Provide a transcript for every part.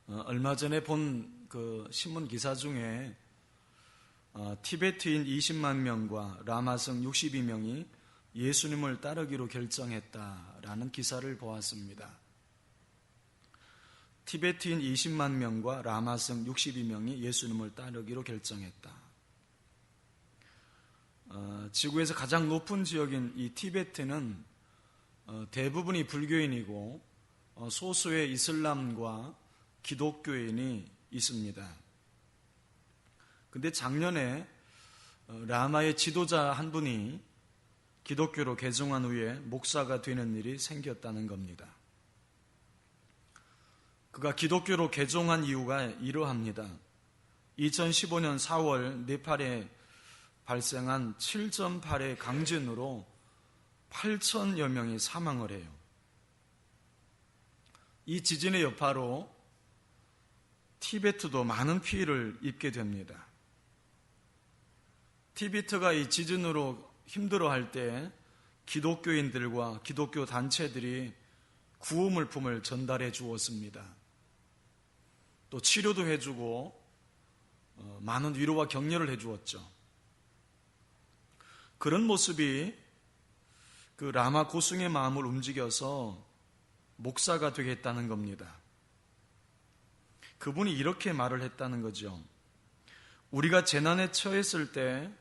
얼마 전에 본 그 신문 기사 중에 티베트인 20만 명과 라마성 62명이 예수님을 따르기로 결정했다라는 기사를 보았습니다. 티베트인 20만 명과 라마성 62명이 예수님을 따르기로 결정했다. 지구에서 가장 높은 지역인 이 티베트는 대부분이 불교인이고 소수의 이슬람과 기독교인이 있습니다. 근데 작년에 라마의 지도자 한 분이 기독교로 개종한 후에 목사가 되는 일이 생겼다는 겁니다. 그가 기독교로 개종한 이유가 이러합니다. 2015년 4월 네팔에 발생한 7.8의 강진으로 8천여 명이 사망을 해요. 이 지진의 여파로 티베트도 많은 피해를 입게 됩니다. 티베트가 이 지진으로 힘들어할 때 기독교인들과 기독교 단체들이 구호물품을 전달해 주었습니다. 또 치료도 해주고 많은 위로와 격려를 해주었죠. 그런 모습이 그 라마 고승의 마음을 움직여서 목사가 되겠다는 겁니다. 그분이 이렇게 말을 했다는 거죠. 우리가 재난에 처했을 때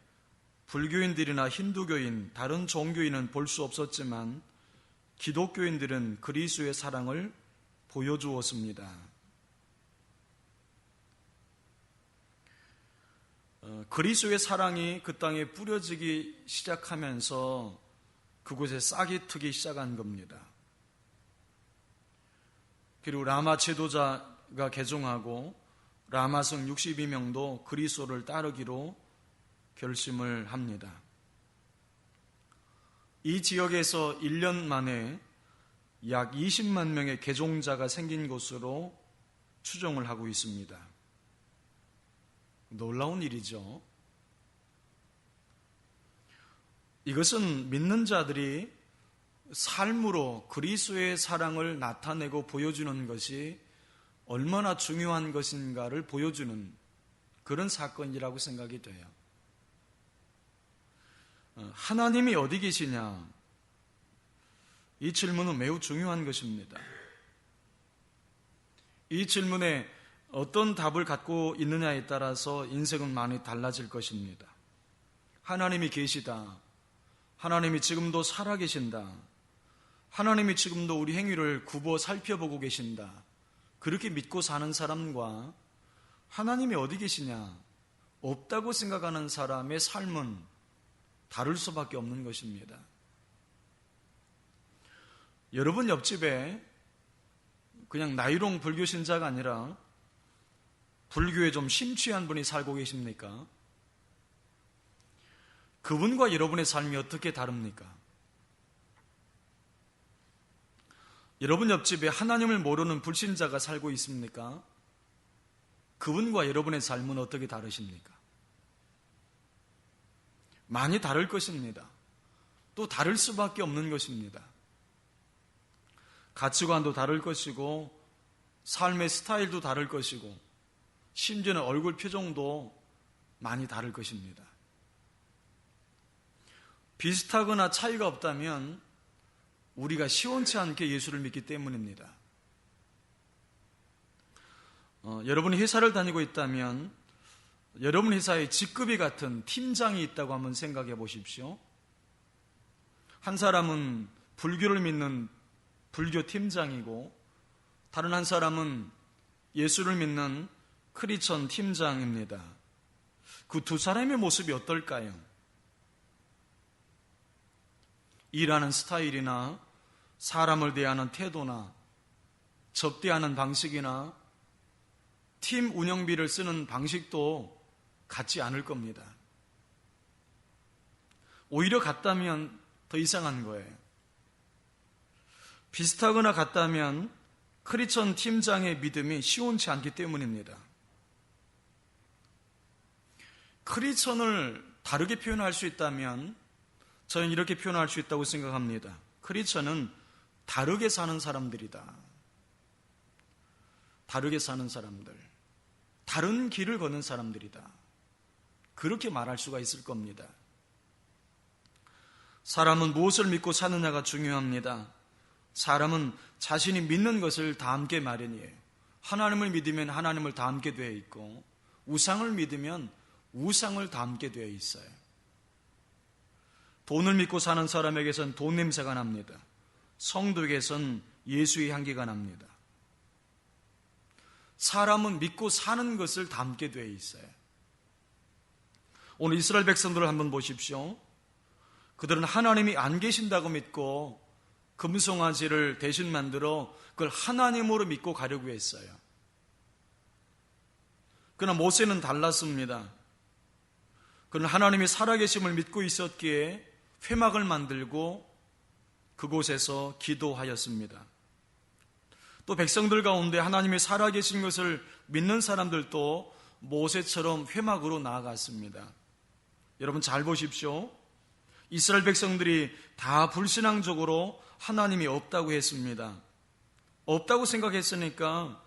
불교인들이나 힌두교인, 다른 종교인은 볼 수 없었지만 기독교인들은 그리스도의 사랑을 보여주었습니다. 그리스도의 사랑이 그 땅에 뿌려지기 시작하면서 그곳에 싹이 트기 시작한 겁니다. 그리고 라마 지도자가 개종하고 라마성 62명도 그리스도를 따르기로 결심을 합니다. 이 지역에서 1년 만에 약 20만 명의 개종자가 생긴 것으로 추정을 하고 있습니다. 놀라운 일이죠. 이것은 믿는 자들이 삶으로 그리스도의 사랑을 나타내고 보여주는 것이 얼마나 중요한 것인가를 보여주는 그런 사건이라고 생각이 돼요. 하나님이 어디 계시냐? 이 질문은 매우 중요한 것입니다. 이 질문에 어떤 답을 갖고 있느냐에 따라서 인생은 많이 달라질 것입니다. 하나님이 계시다. 하나님이 지금도 살아계신다. 하나님이 지금도 우리 행위를 굽어 살펴보고 계신다. 그렇게 믿고 사는 사람과 하나님이 어디 계시냐? 없다고 생각하는 사람의 삶은 다를 수밖에 없는 것입니다. 여러분 옆집에 그냥 나이롱 불교 신자가 아니라 불교에 좀 심취한 분이 살고 계십니까? 그분과 여러분의 삶이 어떻게 다릅니까? 여러분 옆집에 하나님을 모르는 불신자가 살고 있습니까? 그분과 여러분의 삶은 어떻게 다르십니까? 많이 다를 것입니다. 또 다를 수밖에 없는 것입니다. 가치관도 다를 것이고 삶의 스타일도 다를 것이고 심지어는 얼굴 표정도 많이 다를 것입니다. 비슷하거나 차이가 없다면 우리가 시원치 않게 예수를 믿기 때문입니다. 여러분이 회사를 다니고 있다면 여러분 회사에 직급이 같은 팀장이 있다고 한번 생각해 보십시오. 한 사람은 불교를 믿는 불교 팀장이고 다른 한 사람은 예수를 믿는 크리스천 팀장입니다. 그 두 사람의 모습이 어떨까요? 일하는 스타일이나 사람을 대하는 태도나 접대하는 방식이나 팀 운영비를 쓰는 방식도 같지 않을 겁니다. 오히려 같다면 더 이상한 거예요. 비슷하거나 같다면 크리스천 팀장의 믿음이 시원치 않기 때문입니다. 크리스천을 다르게 표현할 수 있다면 저는 이렇게 표현할 수 있다고 생각합니다. 크리스천은 다르게 사는 사람들이다. 다르게 사는 사람들, 다른 길을 걷는 사람들이다. 그렇게 말할 수가 있을 겁니다. 사람은 무엇을 믿고 사느냐가 중요합니다. 사람은 자신이 믿는 것을 닮게 마련이에요. 하나님을 믿으면 하나님을 닮게 되어 있고, 우상을 믿으면 우상을 닮게 되어 있어요. 돈을 믿고 사는 사람에게선 돈 냄새가 납니다. 성도에게선 예수의 향기가 납니다. 사람은 믿고 사는 것을 닮게 되어 있어요. 오늘 이스라엘 백성들을 한번 보십시오. 그들은 하나님이 안 계신다고 믿고 금송아지를 대신 만들어 그걸 하나님으로 믿고 가려고 했어요. 그러나 모세는 달랐습니다. 그는 하나님이 살아계심을 믿고 있었기에 회막을 만들고 그곳에서 기도하였습니다. 또 백성들 가운데 하나님이 살아계신 것을 믿는 사람들도 모세처럼 회막으로 나아갔습니다. 여러분 잘 보십시오. 이스라엘 백성들이 다 불신앙적으로 하나님이 없다고 했습니다. 없다고 생각했으니까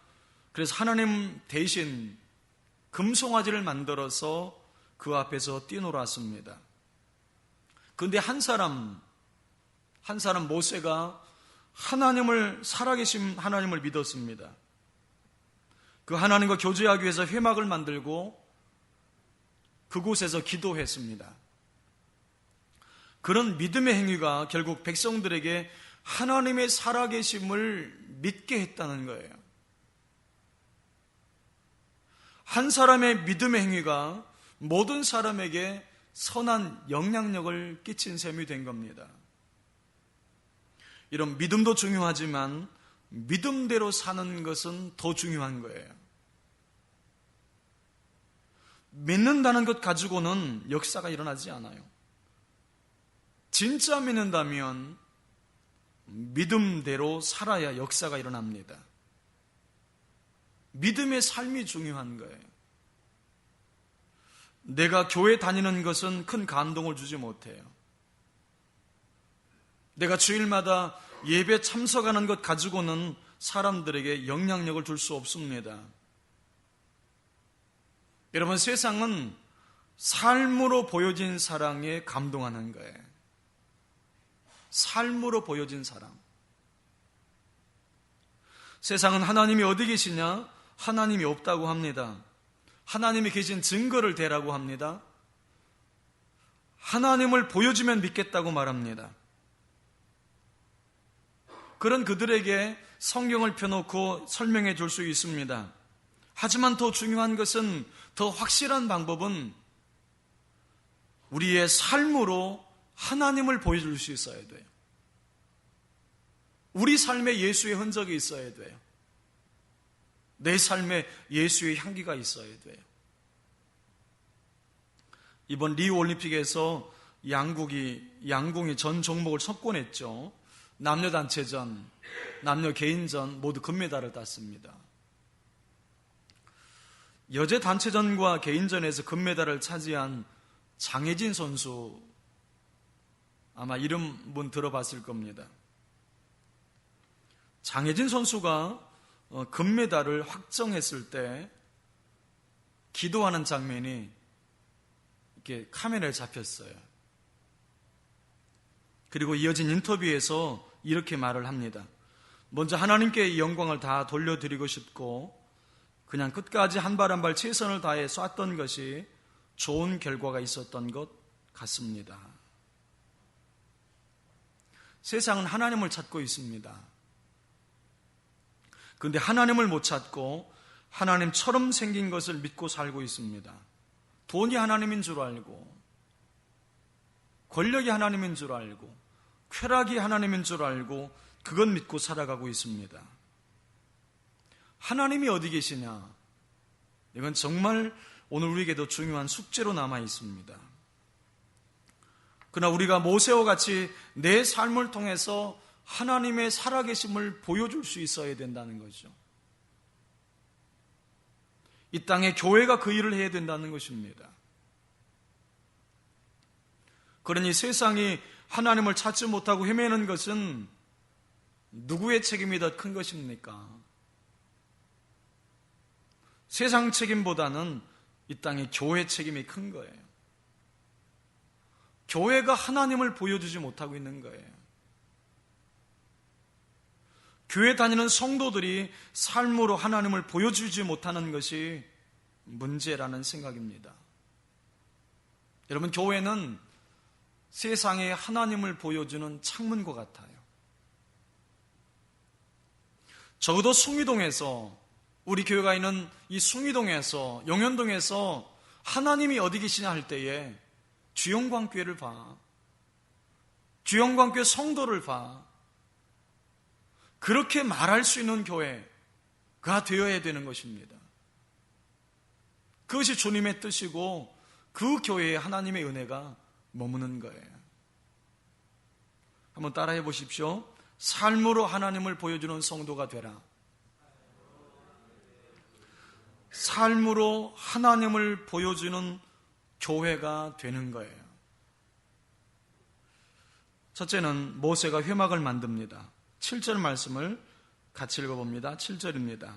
그래서 하나님 대신 금송아지를 만들어서 그 앞에서 뛰놀았습니다. 그런데 한 사람 모세가 하나님을, 살아계신 하나님을 믿었습니다. 그 하나님과 교제하기 위해서 회막을 만들고 그곳에서 기도했습니다. 그런 믿음의 행위가 결국 백성들에게 하나님의 살아계심을 믿게 했다는 거예요. 한 사람의 믿음의 행위가 모든 사람에게 선한 영향력을 끼친 셈이 된 겁니다. 이런 믿음도 중요하지만 믿음대로 사는 것은 더 중요한 거예요. 믿는다는 것 가지고는 역사가 일어나지 않아요. 진짜 믿는다면 믿음대로 살아야 역사가 일어납니다. 믿음의 삶이 중요한 거예요. 내가 교회 다니는 것은 큰 감동을 주지 못해요. 내가 주일마다 예배 참석하는 것 가지고는 사람들에게 영향력을 줄 수 없습니다. 여러분, 세상은 삶으로 보여진 사랑에 감동하는 거예요. 삶으로 보여진 사랑. 세상은 하나님이 어디 계시냐? 하나님이 없다고 합니다. 하나님이 계신 증거를 대라고 합니다. 하나님을 보여주면 믿겠다고 말합니다. 그런 그들에게 성경을 펴놓고 설명해 줄 수 있습니다. 하지만 더 중요한 것은, 더 확실한 방법은 우리의 삶으로 하나님을 보여줄 수 있어야 돼요. 우리 삶에 예수의 흔적이 있어야 돼요. 내 삶에 예수의 향기가 있어야 돼요. 이번 리우 올림픽에서 양궁이 전 종목을 석권했죠. 남녀 단체전, 남녀 개인전 모두 금메달을 땄습니다. 여자 단체전과 개인전에서 금메달을 차지한 장혜진 선수, 아마 이름은 들어봤을 겁니다. 장혜진 선수가 금메달을 확정했을 때 기도하는 장면이 이렇게 카메라에 잡혔어요. 그리고 이어진 인터뷰에서 이렇게 말을 합니다. 먼저 하나님께 이 영광을 다 돌려드리고 싶고, 그냥 끝까지 한 발 한 발 최선을 다해 쐈던 것이 좋은 결과가 있었던 것 같습니다. 세상은 하나님을 찾고 있습니다. 그런데 하나님을 못 찾고 하나님처럼 생긴 것을 믿고 살고 있습니다. 돈이 하나님인 줄 알고, 권력이 하나님인 줄 알고, 쾌락이 하나님인 줄 알고 그건 믿고 살아가고 있습니다. 하나님이 어디 계시냐? 이건 정말 오늘 우리에게도 중요한 숙제로 남아 있습니다. 그러나 우리가 모세와 같이 내 삶을 통해서 하나님의 살아계심을 보여줄 수 있어야 된다는 거죠. 이 땅에 교회가 그 일을 해야 된다는 것입니다. 그러니 세상이 하나님을 찾지 못하고 헤매는 것은 누구의 책임이 더 큰 것입니까? 세상 책임보다는 이 땅의 교회 책임이 큰 거예요. 교회가 하나님을 보여주지 못하고 있는 거예요. 교회 다니는 성도들이 삶으로 하나님을 보여주지 못하는 것이 문제라는 생각입니다. 여러분, 교회는 세상에 하나님을 보여주는 창문과 같아요. 적어도 숭이동에서, 우리 교회가 있는 이 숭이동에서, 용현동에서 하나님이 어디 계시냐 할 때에 주영광교회를 봐. 주영광교회 성도를 봐. 그렇게 말할 수 있는 교회가 되어야 되는 것입니다. 그것이 주님의 뜻이고 그 교회에 하나님의 은혜가 머무는 거예요. 한번 따라해 보십시오. 삶으로 하나님을 보여주는 성도가 되라. 삶으로 하나님을 보여주는 교회가 되는 거예요. 첫째는 모세가 회막을 만듭니다. 7절 말씀을 같이 읽어봅니다. 7절입니다.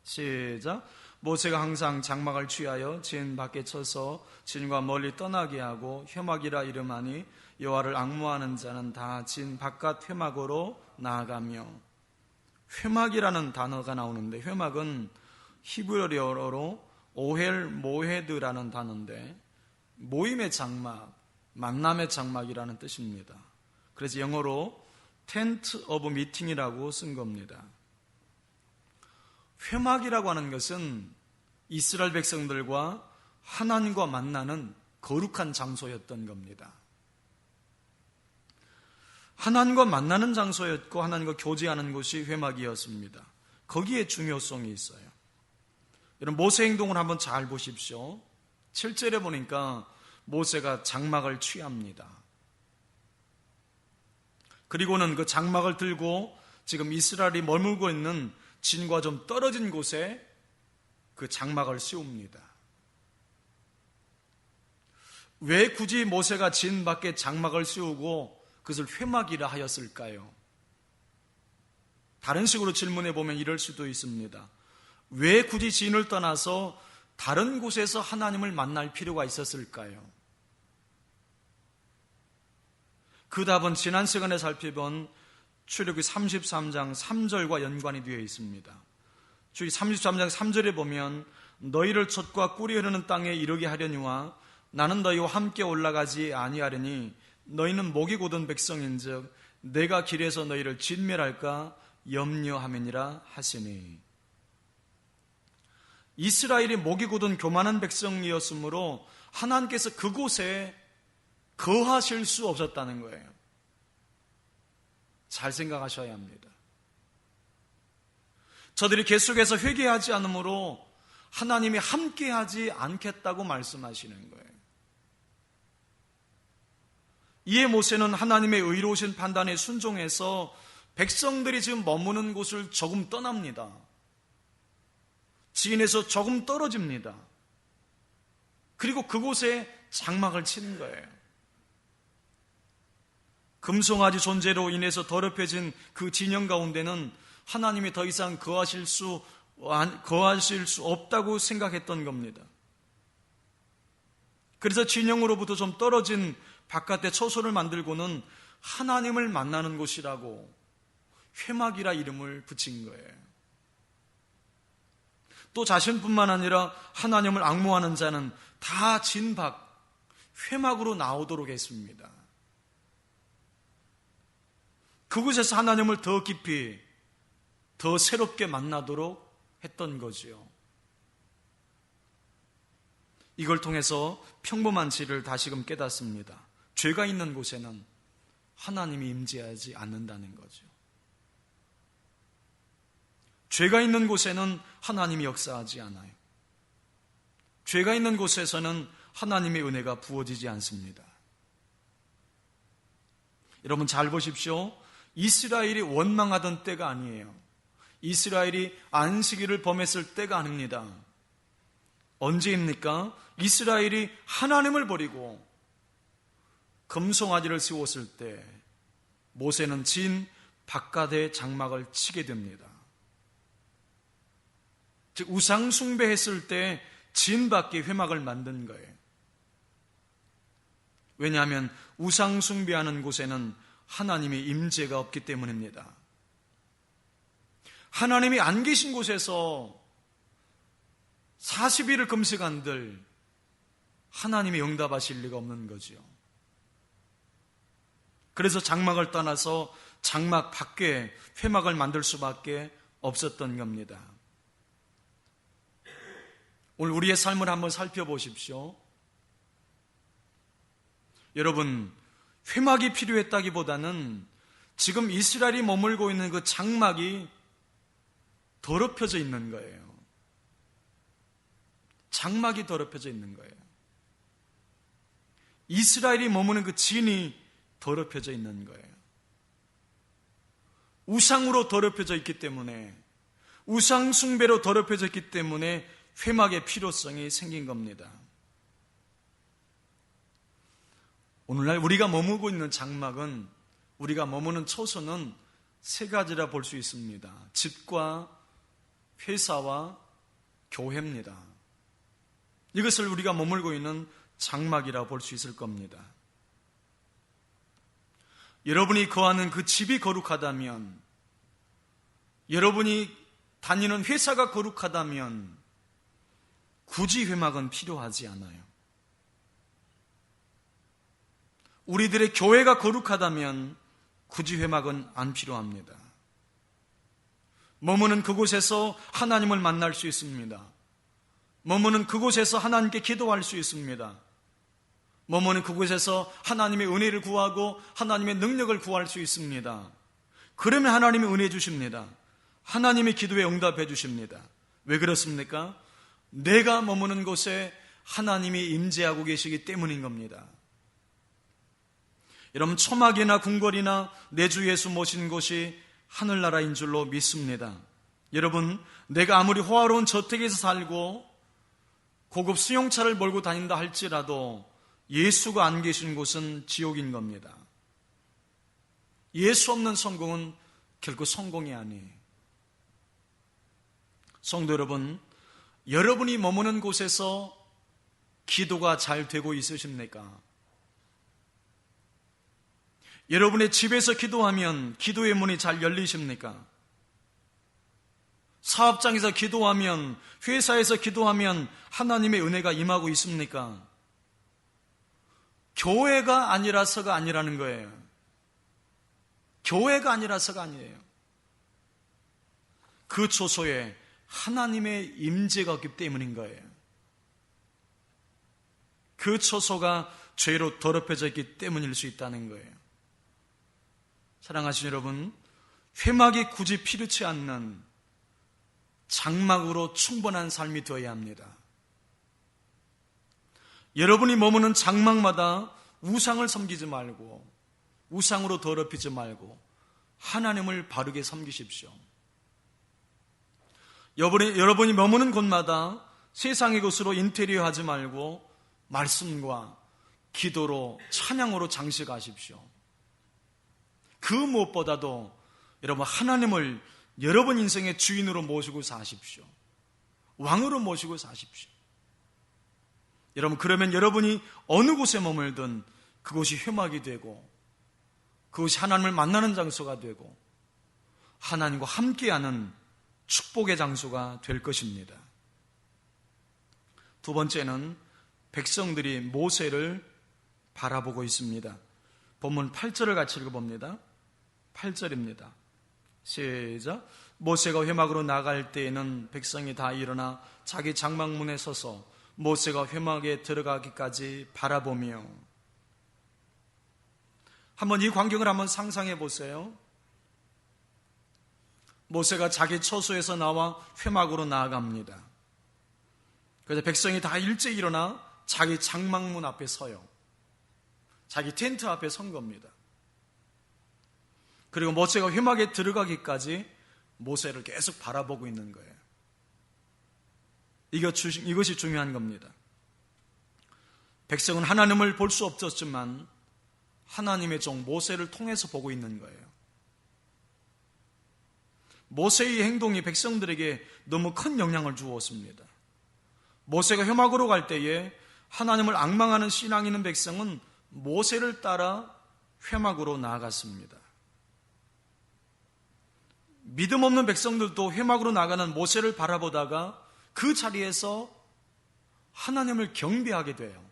시작. 모세가 항상 장막을 취하여 진 밖에 쳐서 진과 멀리 떠나게 하고 회막이라 이름하니 여호와를 앙모하는 자는 다 진 바깥 회막으로 나아가며. 회막이라는 단어가 나오는데, 회막은 히브리어로 오헬 모헤드라는 단어인데 모임의 장막, 만남의 장막이라는 뜻입니다. 그래서 영어로 텐트 오브 미팅이라고 쓴 겁니다. 회막이라고 하는 것은 이스라엘 백성들과 하나님과 만나는 거룩한 장소였던 겁니다. 하나님과 만나는 장소였고 하나님과 교제하는 곳이 회막이었습니다. 거기에 중요성이 있어요. 여러분, 모세 행동을 한번 잘 보십시오. 7절에 보니까 모세가 장막을 취합니다. 그리고는 그 장막을 들고 지금 이스라엘이 머물고 있는 진과 좀 떨어진 곳에 그 장막을 씌웁니다. 왜 굳이 모세가 진 밖에 장막을 씌우고 그것을 회막이라 하였을까요? 다른 식으로 질문해 보면 이럴 수도 있습니다. 왜 굳이 진을 떠나서 다른 곳에서 하나님을 만날 필요가 있었을까요? 그 답은 지난 시간에 살펴본 출애굽기 33장 3절과 연관이 되어 있습니다. 출애굽기 33장 3절에 보면 너희를 젖과 꿀이 흐르는 땅에 이르게 하려니와 나는 너희와 함께 올라가지 아니하려니 너희는 목이 곧은 백성인즉 내가 길에서 너희를 진멸할까 염려함이니라 하시니. 이스라엘이 목이 곧은 교만한 백성이었으므로 하나님께서 그곳에 거하실 수 없었다는 거예요. 잘 생각하셔야 합니다. 저들이 계속해서 회개하지 않으므로 하나님이 함께하지 않겠다고 말씀하시는 거예요. 이에 모세는 하나님의 의로우신 판단에 순종해서 백성들이 지금 머무는 곳을 조금 떠납니다. 지인에서 조금 떨어집니다. 그리고 그곳에 장막을 치는 거예요. 금송아지 존재로 인해서 더럽혀진 그 진영 가운데는 하나님이 더 이상 거하실 수 없다고 생각했던 겁니다. 그래서 진영으로부터 좀 떨어진 바깥에 처소를 만들고는 하나님을 만나는 곳이라고 회막이라 이름을 붙인 거예요. 또 자신뿐만 아니라 하나님을 앙모하는 자는 다 진 밖 회막으로 나오도록 했습니다. 그곳에서 하나님을 더 깊이, 더 새롭게 만나도록 했던 거지요. 이걸 통해서 평범한 진리를 다시금 깨닫습니다. 죄가 있는 곳에는 하나님이 임재하지 않는다는 거죠. 죄가 있는 곳에는 하나님이 역사하지 않아요. 죄가 있는 곳에서는 하나님의 은혜가 부어지지 않습니다. 여러분 잘 보십시오. 이스라엘이 원망하던 때가 아니에요. 이스라엘이 안식일을 범했을 때가 아닙니다. 언제입니까? 이스라엘이 하나님을 버리고 금송아지를 세웠을 때 모세는 진 바깥에 장막을 치게 됩니다. 즉 우상 숭배했을 때 진받게 회막을 만든 거예요. 왜냐하면 우상 숭배하는 곳에는 하나님의 임재가 없기 때문입니다. 하나님이 안 계신 곳에서 40일을 금식한들 하나님이 응답하실 리가 없는 거지요. 그래서 장막을 떠나서 장막 밖에 회막을 만들 수밖에 없었던 겁니다. 오늘 우리의 삶을 한번 살펴보십시오. 여러분, 회막이 필요했다기보다는 지금 이스라엘이 머물고 있는 그 장막이 더럽혀져 있는 거예요. 장막이 더럽혀져 있는 거예요. 이스라엘이 머무는 그 진이 더럽혀져 있는 거예요. 우상으로 더럽혀져 있기 때문에, 우상 숭배로 더럽혀져 있기 때문에 회막의 필요성이 생긴 겁니다. 오늘날 우리가 머무고 있는 장막은, 우리가 머무는 처소는 세 가지라 볼 수 있습니다. 집과 회사와 교회입니다. 이것을 우리가 머물고 있는 장막이라 볼 수 있을 겁니다. 여러분이 거하는 그 집이 거룩하다면, 여러분이 다니는 회사가 거룩하다면 굳이 회막은 필요하지 않아요. 우리들의 교회가 거룩하다면 굳이 회막은 안 필요합니다. 머무는 그곳에서 하나님을 만날 수 있습니다. 머무는 그곳에서 하나님께 기도할 수 있습니다. 머무는 그곳에서 하나님의 은혜를 구하고 하나님의 능력을 구할 수 있습니다. 그러면 하나님이 은혜 주십니다. 하나님의 기도에 응답해 주십니다. 왜 그렇습니까? 내가 머무는 곳에 하나님이 임재하고 계시기 때문인 겁니다. 여러분, 초막이나 궁궐이나 내 주 예수 모신 곳이 하늘나라인 줄로 믿습니다. 여러분, 내가 아무리 호화로운 저택에서 살고 고급 수용차를 몰고 다닌다 할지라도 예수가 안 계신 곳은 지옥인 겁니다. 예수 없는 성공은 결코 성공이 아니에요. 성도 여러분, 여러분이 머무는 곳에서 기도가 잘 되고 있으십니까? 여러분의 집에서 기도하면 기도의 문이 잘 열리십니까? 사업장에서 기도하면, 회사에서 기도하면 하나님의 은혜가 임하고 있습니까? 교회가 아니라서가 아니라는 거예요. 교회가 아니라서가 아니에요. 그 초소에 하나님의 임재가 없기 때문인 거예요. 그 초소가 죄로 더럽혀져 있기 때문일 수 있다는 거예요. 사랑하시는 여러분, 회막이 굳이 필요치 않는 장막으로 충분한 삶이 되어야 합니다. 여러분이 머무는 장막마다 우상을 섬기지 말고, 우상으로 더럽히지 말고 하나님을 바르게 섬기십시오. 여러분이 머무는 곳마다 세상의 것으로 인테리어 하지 말고 말씀과 기도로, 찬양으로 장식하십시오. 그 무엇보다도 여러분, 하나님을 여러분 인생의 주인으로 모시고 사십시오. 왕으로 모시고 사십시오. 여러분, 그러면 여러분이 어느 곳에 머물든 그곳이 회막이 되고, 그것이 하나님을 만나는 장소가 되고, 하나님과 함께하는 축복의 장소가 될 것입니다. 두 번째는 백성들이 모세를 바라보고 있습니다. 본문 8절을 같이 읽어봅니다. 8절입니다. 시작. 모세가 회막으로 나갈 때에는 백성이 다 일어나 자기 장막문에 서서 모세가 회막에 들어가기까지 바라보며. 한번 이 광경을 한번 상상해 보세요. 모세가 자기 처소에서 나와 회막으로 나아갑니다. 그래서 백성이 다 일찍 일어나 자기 장막문 앞에 서요. 자기 텐트 앞에 선 겁니다. 그리고 모세가 회막에 들어가기까지 모세를 계속 바라보고 있는 거예요. 이것이 중요한 겁니다. 백성은 하나님을 볼 수 없었지만 하나님의 종 모세를 통해서 보고 있는 거예요. 모세의 행동이 백성들에게 너무 큰 영향을 주었습니다. 모세가 회막으로 갈 때에 하나님을 앙망하는 신앙 있는 백성은 모세를 따라 회막으로 나아갔습니다. 믿음 없는 백성들도 회막으로 나가는 모세를 바라보다가 그 자리에서 하나님을 경배하게 돼요.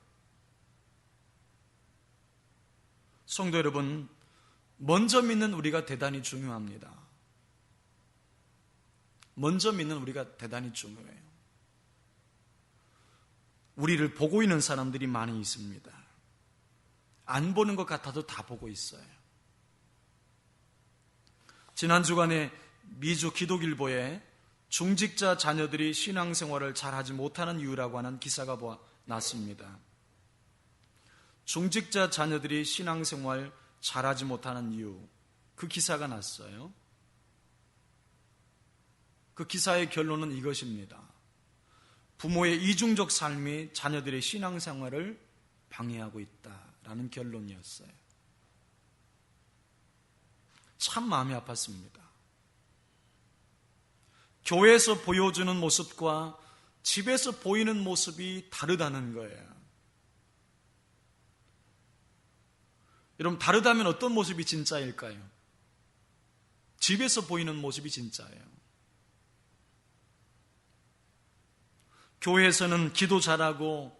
성도 여러분, 먼저 믿는 우리가 대단히 중요합니다. 먼저 믿는 우리가 대단히 중요해요. 우리를 보고 있는 사람들이 많이 있습니다. 안 보는 것 같아도 다 보고 있어요. 지난 주간에 미주 기독일보에 중직자 자녀들이 신앙생활을 잘하지 못하는 이유라고 하는 기사가 났습니다. 중직자 자녀들이 신앙생활 잘하지 못하는 이유, 그 기사가 났어요. 그 기사의 결론은 이것입니다. 부모의 이중적 삶이 자녀들의 신앙생활을 방해하고 있다라는 결론이었어요. 참 마음이 아팠습니다. 교회에서 보여주는 모습과 집에서 보이는 모습이 다르다는 거예요. 여러분, 다르다면 어떤 모습이 진짜일까요? 집에서 보이는 모습이 진짜예요. 교회에서는 기도 잘하고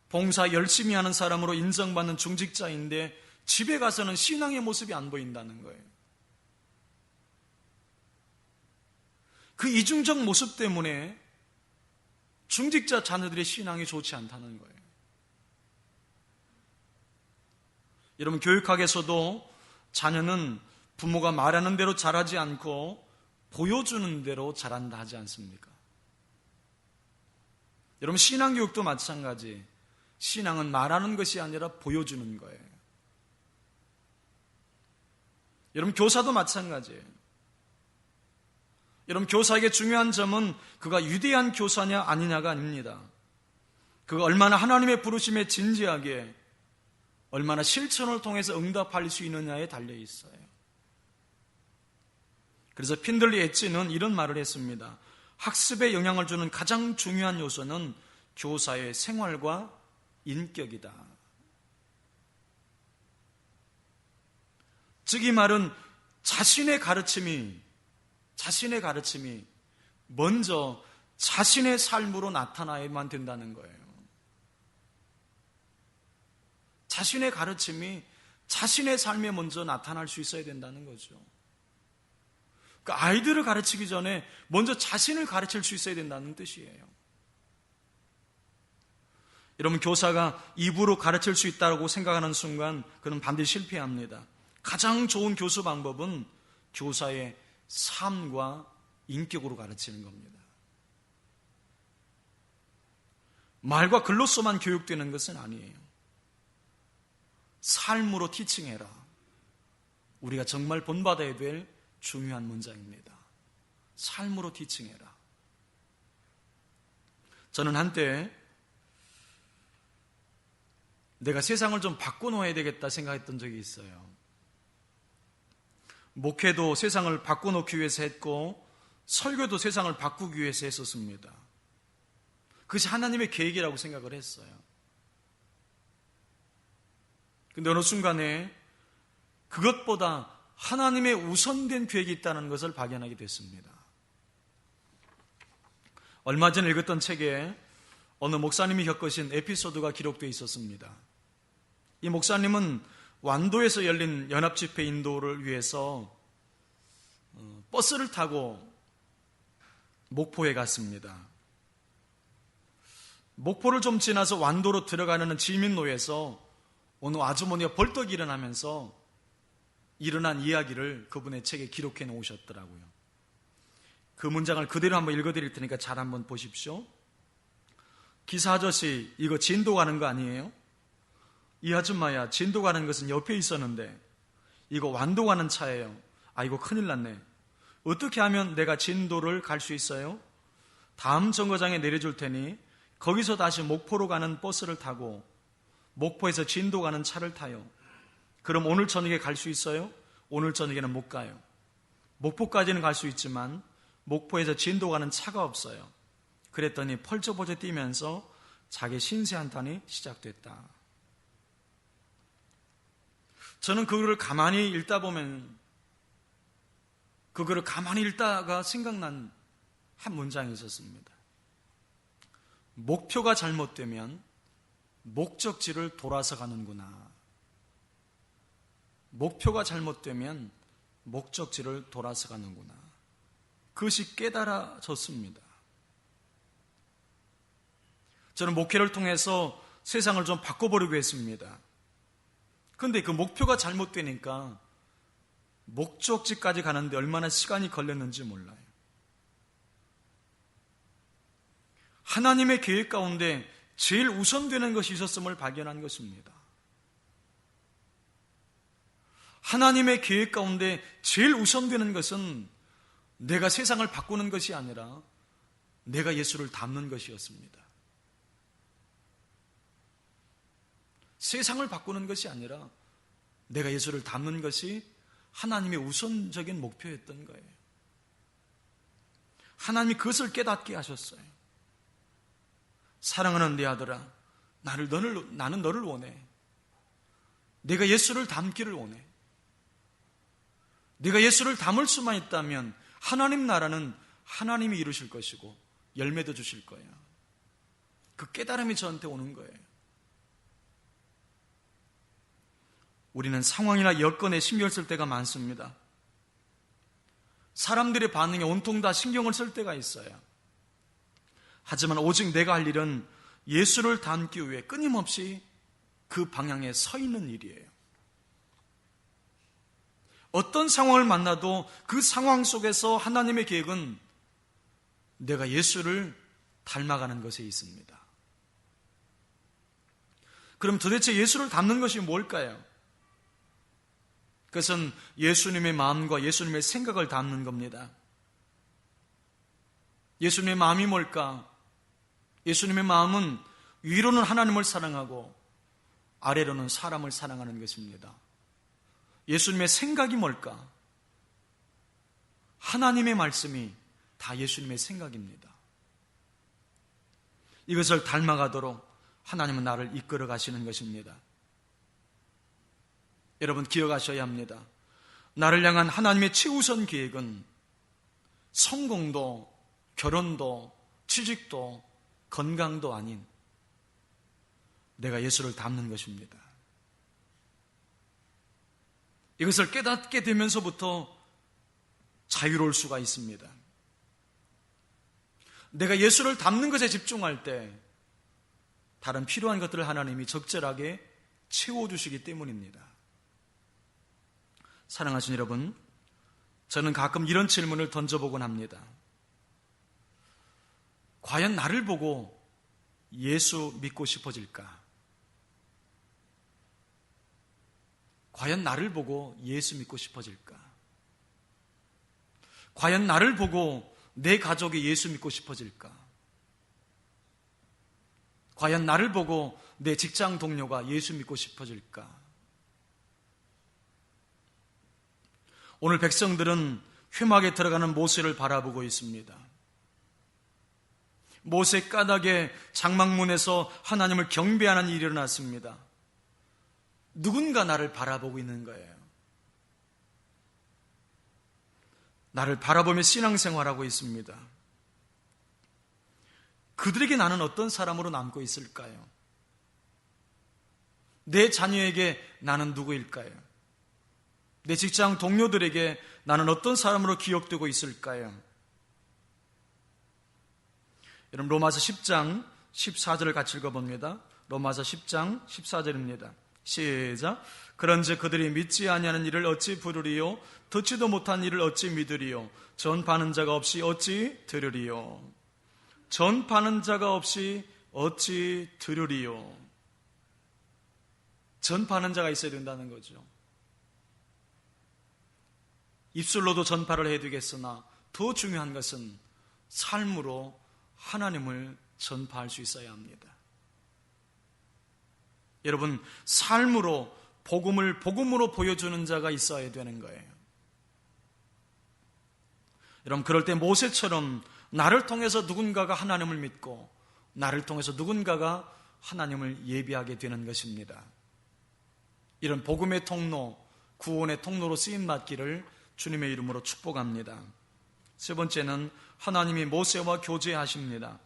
봉사 열심히 하는 사람으로 인정받는 중직자인데 집에 가서는 신앙의 모습이 안 보인다는 거예요. 그 이중적 모습 때문에 중직자 자녀들의 신앙이 좋지 않다는 거예요. 여러분, 교육학에서도 자녀는 부모가 말하는 대로 자라지 않고 보여주는 대로 자란다 하지 않습니까? 여러분, 신앙교육도 마찬가지. 신앙은 말하는 것이 아니라 보여주는 거예요. 여러분, 교사도 마찬가지예요. 여러분, 교사에게 중요한 점은 그가 위대한 교사냐 아니냐가 아닙니다. 그가 얼마나 하나님의 부르심에 진지하게, 얼마나 실천을 통해서 응답할 수 있느냐에 달려 있어요. 그래서 핀들리 엣지는 이런 말을 했습니다. 학습에 영향을 주는 가장 중요한 요소는 교사의 생활과 인격이다. 즉, 이 말은 자신의 가르침이 먼저 자신의 삶으로 나타나야만 된다는 거예요. 자신의 가르침이 자신의 삶에 먼저 나타날 수 있어야 된다는 거죠. 그 아이들을 가르치기 전에 먼저 자신을 가르칠 수 있어야 된다는 뜻이에요. 여러분, 교사가 입으로 가르칠 수 있다고 생각하는 순간 그는 반드시 실패합니다. 가장 좋은 교수 방법은 교사의 삶과 인격으로 가르치는 겁니다. 말과 글로서만 교육되는 것은 아니에요. 삶으로 티칭해라. 우리가 정말 본받아야 될 중요한 문장입니다. 삶으로 티칭해라. 저는 한때 내가 세상을 좀 바꿔놓아야 되겠다 생각했던 적이 있어요. 목회도 세상을 바꿔놓기 위해서 했고 설교도 세상을 바꾸기 위해서 했었습니다. 그것이 하나님의 계획이라고 생각을 했어요. 근데 어느 순간에 그것보다 하나님의 우선된 계획이 있다는 것을 발견하게 됐습니다. 얼마 전에 읽었던 책에 어느 목사님이 겪으신 에피소드가 기록되어 있었습니다. 이 목사님은 완도에서 열린 연합집회 인도를 위해서 버스를 타고 목포에 갔습니다. 목포를 좀 지나서 완도로 들어가는 지민로에서 어느 아주머니가 벌떡 일어나면서 일어난 이야기를 그분의 책에 기록해 놓으셨더라고요. 그 문장을 그대로 한번 읽어드릴 테니까 잘 한번 보십시오. 기사 아저씨, 이거 진도 가는 거 아니에요? 이 아줌마야, 진도 가는 것은 옆에 있었는데 이거 완도 가는 차예요. 아이고, 큰일 났네. 어떻게 하면 내가 진도를 갈 수 있어요? 다음 정거장에 내려줄 테니 거기서 다시 목포로 가는 버스를 타고 목포에서 진도 가는 차를 타요. 그럼 오늘 저녁에 갈 수 있어요? 오늘 저녁에는 못 가요. 목포까지는 갈 수 있지만 목포에서 진도 가는 차가 없어요. 그랬더니 펄쩍펄쩍 뛰면서 자기 신세 한탄이 시작됐다. 저는 그 글을 가만히 읽다 보면 그 글을 가만히 읽다가 생각난 한 문장이 있었습니다. 목표가 잘못되면 목적지를 돌아서 가는구나. 목표가 잘못되면 목적지를 돌아서 가는구나. 그것이 깨달아졌습니다. 저는 목회를 통해서 세상을 좀 바꿔보려고 했습니다. 그런데 그 목표가 잘못되니까 목적지까지 가는데 얼마나 시간이 걸렸는지 몰라요. 하나님의 계획 가운데 제일 우선되는 것이 있었음을 발견한 것입니다. 하나님의 계획 가운데 제일 우선되는 것은 내가 세상을 바꾸는 것이 아니라 내가 예수를 닮는 것이었습니다. 세상을 바꾸는 것이 아니라 내가 예수를 닮는 것이 하나님의 우선적인 목표였던 거예요. 하나님이 그것을 깨닫게 하셨어요. 사랑하는 내 아들아, 나는 너를 원해. 내가 예수를 닮기를 원해. 네가 예수를 닮을 수만 있다면 하나님 나라는 하나님이 이루실 것이고 열매도 주실 거야. 그 깨달음이 저한테 오는 거예요. 우리는 상황이나 여건에 신경을 쓸 때가 많습니다. 사람들의 반응에 온통 다 신경을 쓸 때가 있어요. 하지만 오직 내가 할 일은 예수를 닮기 위해 끊임없이 그 방향에 서 있는 일이에요. 어떤 상황을 만나도 그 상황 속에서 하나님의 계획은 내가 예수를 닮아가는 것에 있습니다. 그럼 도대체 예수를 닮는 것이 뭘까요? 그것은 예수님의 마음과 예수님의 생각을 담는 겁니다. 예수님의 마음이 뭘까? 예수님의 마음은 위로는 하나님을 사랑하고 아래로는 사람을 사랑하는 것입니다. 예수님의 생각이 뭘까? 하나님의 말씀이 다 예수님의 생각입니다. 이것을 닮아가도록 하나님은 나를 이끌어 가시는 것입니다. 여러분 기억하셔야 합니다. 나를 향한 하나님의 최우선 계획은 성공도 결혼도 취직도 건강도 아닌 내가 예수를 닮는 것입니다. 이것을 깨닫게 되면서부터 자유로울 수가 있습니다. 내가 예수를 닮는 것에 집중할 때 다른 필요한 것들을 하나님이 적절하게 채워주시기 때문입니다. 사랑하신 여러분, 저는 가끔 이런 질문을 던져보곤 합니다. 과연 나를 보고 예수 믿고 싶어질까? 과연 나를 보고 예수 믿고 싶어질까? 과연 나를 보고 내 가족이 예수 믿고 싶어질까? 과연 나를 보고 내 직장 동료가 예수 믿고 싶어질까? 오늘 백성들은 회막에 들어가는 모세를 바라보고 있습니다. 모세 까닭에 장막문에서 하나님을 경배하는 일이 일어났습니다. 누군가 나를 바라보고 있는 거예요. 나를 바라보며 신앙생활하고 있습니다. 그들에게 나는 어떤 사람으로 남고 있을까요? 내 자녀에게 나는 누구일까요? 내 직장 동료들에게 나는 어떤 사람으로 기억되고 있을까요? 여러분 로마서 10장 14절을 같이 읽어봅니다. 로마서 10장 14절입니다. 시작. 그런즉 그들이 믿지 아니하는 일을 어찌 부르리요? 듣지도 못한 일을 어찌 믿으리요? 전파하는 자가 없이 어찌 들으리요? 전파하는 자가 없이 어찌 들으리요? 전파하는 자가 있어야 된다는 거죠. 입술로도 전파를 해야 되겠으나 더 중요한 것은 삶으로 하나님을 전파할 수 있어야 합니다. 여러분, 삶으로 복음으로 보여주는 자가 있어야 되는 거예요. 여러분, 그럴 때 모세처럼 나를 통해서 누군가가 하나님을 믿고 나를 통해서 누군가가 하나님을 예비하게 되는 것입니다. 이런 복음의 통로, 구원의 통로로 쓰임받기를 주님의 이름으로 축복합니다. 세 번째는 하나님이 모세와 교제하십니다.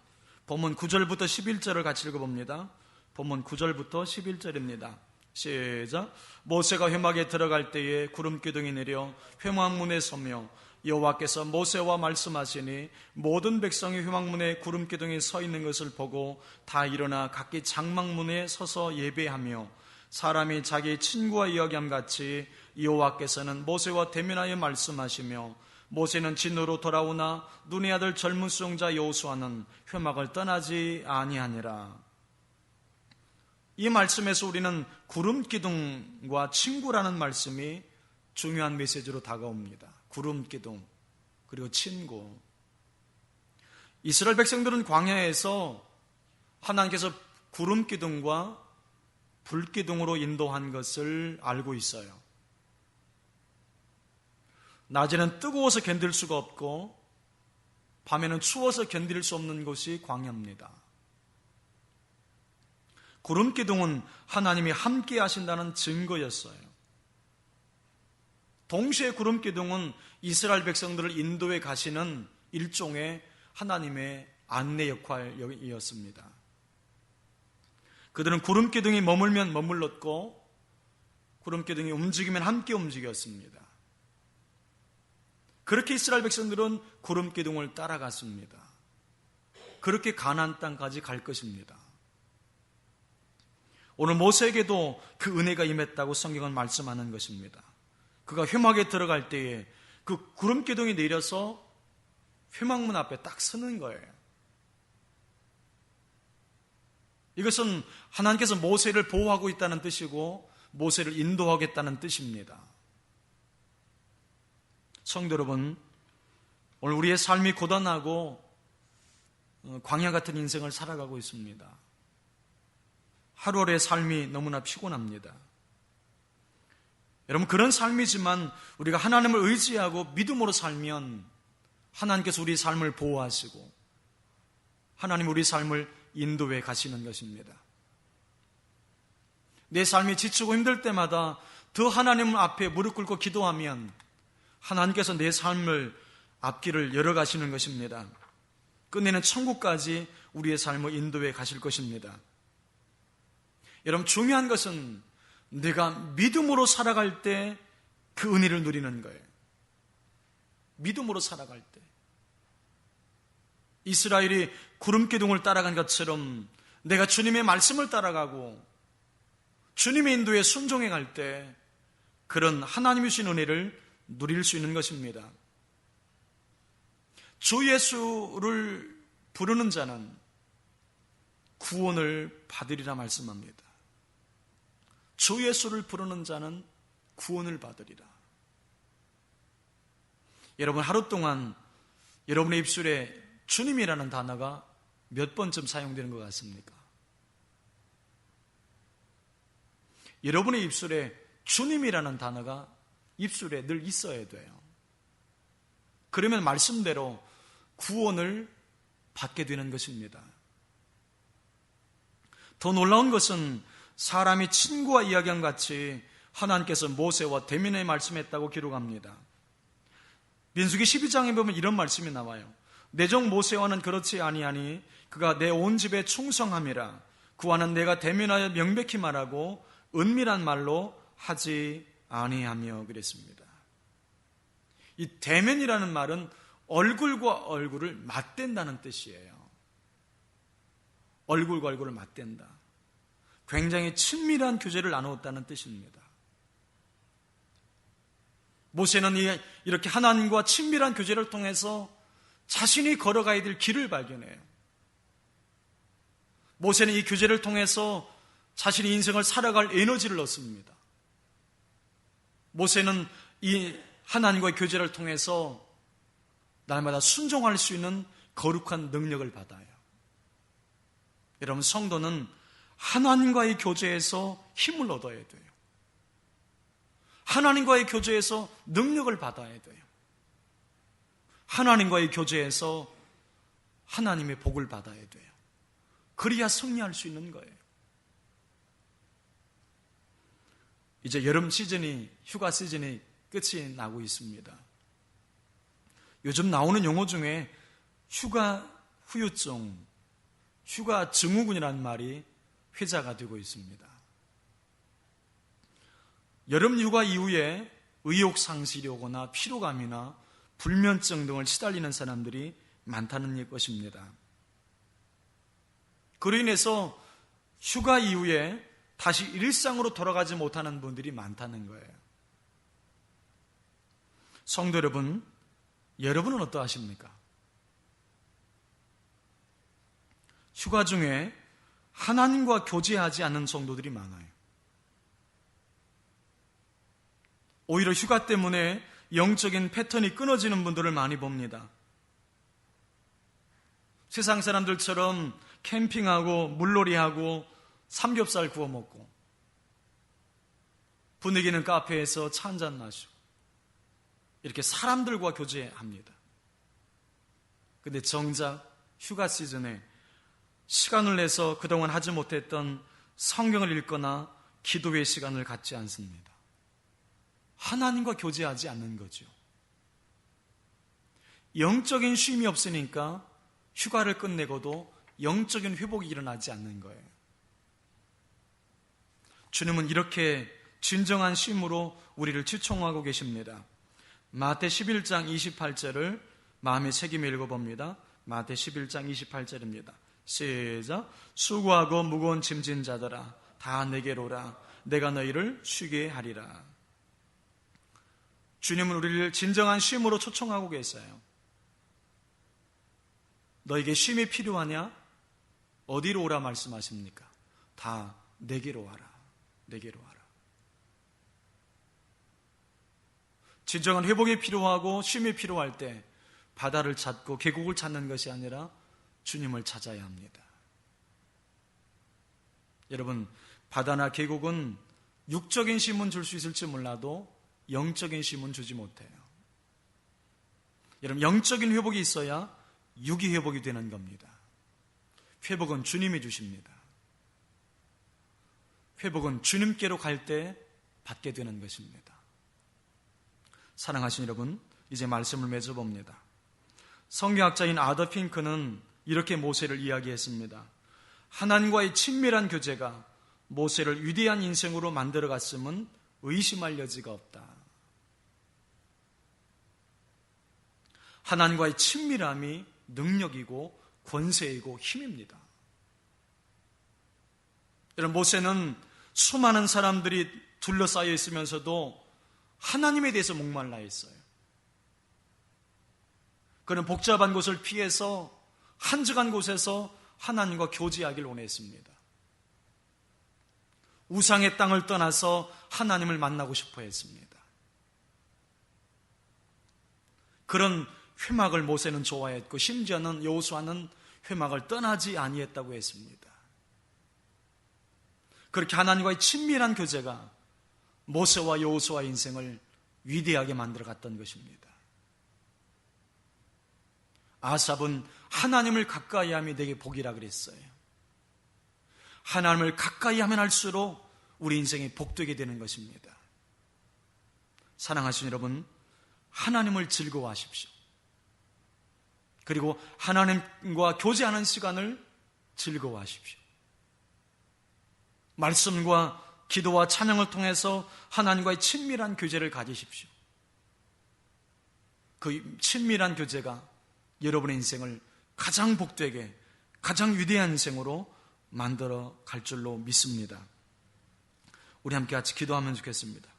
본문 9절부터 11절을 같이 읽어봅니다. 본문 9절부터 11절입니다. 시작. 모세가 회막에 들어갈 때에 구름기둥이 내려 회막문에 서며 여호와께서 모세와 말씀하시니 모든 백성이 회막문에 구름기둥이 서 있는 것을 보고 다 일어나 각기 장막문에 서서 예배하며 사람이 자기 친구와 이야기함 같이 여호와께서는 모세와 대면하여 말씀하시며 모세는 진으로 돌아오나 눈의 아들 젊은 수종자 여호수아는 회막을 떠나지 아니하니라. 이 말씀에서 우리는 구름기둥과 친구라는 말씀이 중요한 메시지로 다가옵니다. 구름기둥 그리고 친구. 이스라엘 백성들은 광야에서 하나님께서 구름기둥과 불기둥으로 인도한 것을 알고 있어요. 낮에는 뜨거워서 견딜 수가 없고 밤에는 추워서 견딜 수 없는 곳이 광야입니다. 구름기둥은 하나님이 함께 하신다는 증거였어요. 동시에 구름기둥은 이스라엘 백성들을 인도해 가시는 일종의 하나님의 안내 역할이었습니다. 그들은 구름기둥이 머물면 머물렀고 구름기둥이 움직이면 함께 움직였습니다. 그렇게 이스라엘 백성들은 구름기둥을 따라갔습니다. 그렇게 가나안 땅까지 갈 것입니다. 오늘 모세에게도 그 은혜가 임했다고 성경은 말씀하는 것입니다. 그가 회막에 들어갈 때에 그 구름기둥이 내려서 회막문 앞에 딱 서는 거예요. 이것은 하나님께서 모세를 보호하고 있다는 뜻이고 모세를 인도하겠다는 뜻입니다. 성도 여러분, 오늘 우리의 삶이 고단하고 광야 같은 인생을 살아가고 있습니다. 하루하루의 삶이 너무나 피곤합니다. 여러분, 그런 삶이지만 우리가 하나님을 의지하고 믿음으로 살면 하나님께서 우리 삶을 보호하시고 하나님 우리 삶을 인도해 가시는 것입니다. 내 삶이 지치고 힘들 때마다 더 하나님 앞에 무릎 꿇고 기도하면 하나님께서 내 삶을 앞길을 열어가시는 것입니다. 끝내는 천국까지 우리의 삶을 인도해 가실 것입니다. 여러분, 중요한 것은 내가 믿음으로 살아갈 때 그 은혜를 누리는 거예요. 믿음으로 살아갈 때. 이스라엘이 구름기둥을 따라간 것처럼 내가 주님의 말씀을 따라가고 주님의 인도에 순종해 갈 때 그런 하나님이 주신 은혜를 누릴 수 있는 것입니다. 주 예수를 부르는 자는 구원을 받으리라 말씀합니다. 주 예수를 부르는 자는 구원을 받으리라. 여러분, 하루 동안 여러분의 입술에 주님이라는 단어가 몇 번쯤 사용되는 것 같습니까? 여러분의 입술에 주님이라는 단어가 입술에 늘 있어야 돼요. 그러면 말씀대로 구원을 받게 되는 것입니다. 더 놀라운 것은 사람이 친구와 이야기한 같이 하나님께서 모세와 대면에 말씀했다고 기록합니다. 민수기 12장에 보면 이런 말씀이 나와요. 내 종 모세와는 그렇지 아니하니 그가 내 온 집에 충성함이라. 그와는 내가 대면하여 명백히 말하고 은밀한 말로 하지 아니하며 그랬습니다. 이 대면이라는 말은 얼굴과 얼굴을 맞댄다는 뜻이에요. 얼굴과 얼굴을 맞댄다. 굉장히 친밀한 교제를 나누었다는 뜻입니다. 모세는 이렇게 하나님과 친밀한 교제를 통해서 자신이 걸어가야 될 길을 발견해요. 모세는 이 교제를 통해서 자신의 인생을 살아갈 에너지를 얻습니다. 모세는 이 하나님과의 교제를 통해서 날마다 순종할 수 있는 거룩한 능력을 받아요. 여러분, 성도는 하나님과의 교제에서 힘을 얻어야 돼요. 하나님과의 교제에서 능력을 받아야 돼요. 하나님과의 교제에서 하나님의 복을 받아야 돼요. 그래야 승리할 수 있는 거예요. 이제 여름 시즌이, 휴가 시즌이 끝이 나고 있습니다. 요즘 나오는 용어 중에 휴가 후유증, 휴가 증후군이라는 말이 회자가 되고 있습니다. 여름 휴가 이후에 의욕 상실이 오거나 피로감이나 불면증 등을 시달리는 사람들이 많다는 것입니다. 그로 인해서 휴가 이후에 다시 일상으로 돌아가지 못하는 분들이 많다는 거예요. 성도 여러분, 여러분은 어떠하십니까? 휴가 중에 하나님과 교제하지 않는 성도들이 많아요. 오히려 휴가 때문에 영적인 패턴이 끊어지는 분들을 많이 봅니다. 세상 사람들처럼 캠핑하고 물놀이하고 삼겹살 구워 먹고 분위기 있는 카페에서 차 한잔 마시고 이렇게 사람들과 교제합니다. 근데 정작 휴가 시즌에 시간을 내서 그동안 하지 못했던 성경을 읽거나 기도의 시간을 갖지 않습니다. 하나님과 교제하지 않는 거죠. 영적인 쉼이 없으니까 휴가를 끝내고도 영적인 회복이 일어나지 않는 거예요. 주님은 이렇게 진정한 쉼으로 우리를 초청하고 계십니다. 마태 11장 28절을 마음에 새기며 읽어봅니다. 마태 11장 28절입니다. 시작. 수고하고 무거운 짐진 자들아 다 내게로 오라. 내가 너희를 쉬게 하리라. 주님은 우리를 진정한 쉼으로 초청하고 계세요. 너에게 쉼이 필요하냐? 어디로 오라 말씀하십니까? 다 내게로 와라. 내게로 와라. 진정한 회복이 필요하고 쉼이 필요할 때 바다를 찾고 계곡을 찾는 것이 아니라 주님을 찾아야 합니다. 여러분, 바다나 계곡은 육적인 쉼은 줄 수 있을지 몰라도 영적인 쉼은 주지 못해요. 여러분, 영적인 회복이 있어야 육이 회복이 되는 겁니다. 회복은 주님이 주십니다. 회복은 주님께로 갈 때 받게 되는 것입니다. 사랑하신 여러분, 이제 말씀을 맺어봅니다. 성경학자인 아더 핑크는 이렇게 모세를 이야기했습니다. 하나님과의 친밀한 교제가 모세를 위대한 인생으로 만들어갔음은 의심할 여지가 없다. 하나님과의 친밀함이 능력이고 권세이고 힘입니다. 여러분, 모세는 수많은 사람들이 둘러싸여 있으면서도 하나님에 대해서 목말라 했어요. 그는 복잡한 곳을 피해서 한적한 곳에서 하나님과 교제하기를 원했습니다. 우상의 땅을 떠나서 하나님을 만나고 싶어 했습니다. 그런 회막을 모세는 좋아했고 심지어는 여호수아는 회막을 떠나지 아니했다고 했습니다. 그렇게 하나님과의 친밀한 교제가 모세와 여호수아의 인생을 위대하게 만들어갔던 것입니다. 아삽은 하나님을 가까이함이 내게 복이라 그랬어요. 하나님을 가까이 하면 할수록 우리 인생이 복되게 되는 것입니다. 사랑하시는 여러분, 하나님을 즐거워하십시오. 그리고 하나님과 교제하는 시간을 즐거워하십시오. 말씀과 기도와 찬양을 통해서 하나님과의 친밀한 교제를 가지십시오. 그 친밀한 교제가 여러분의 인생을 가장 복되게, 가장 위대한 인생으로 만들어 갈 줄로 믿습니다. 우리 함께 같이 기도하면 좋겠습니다.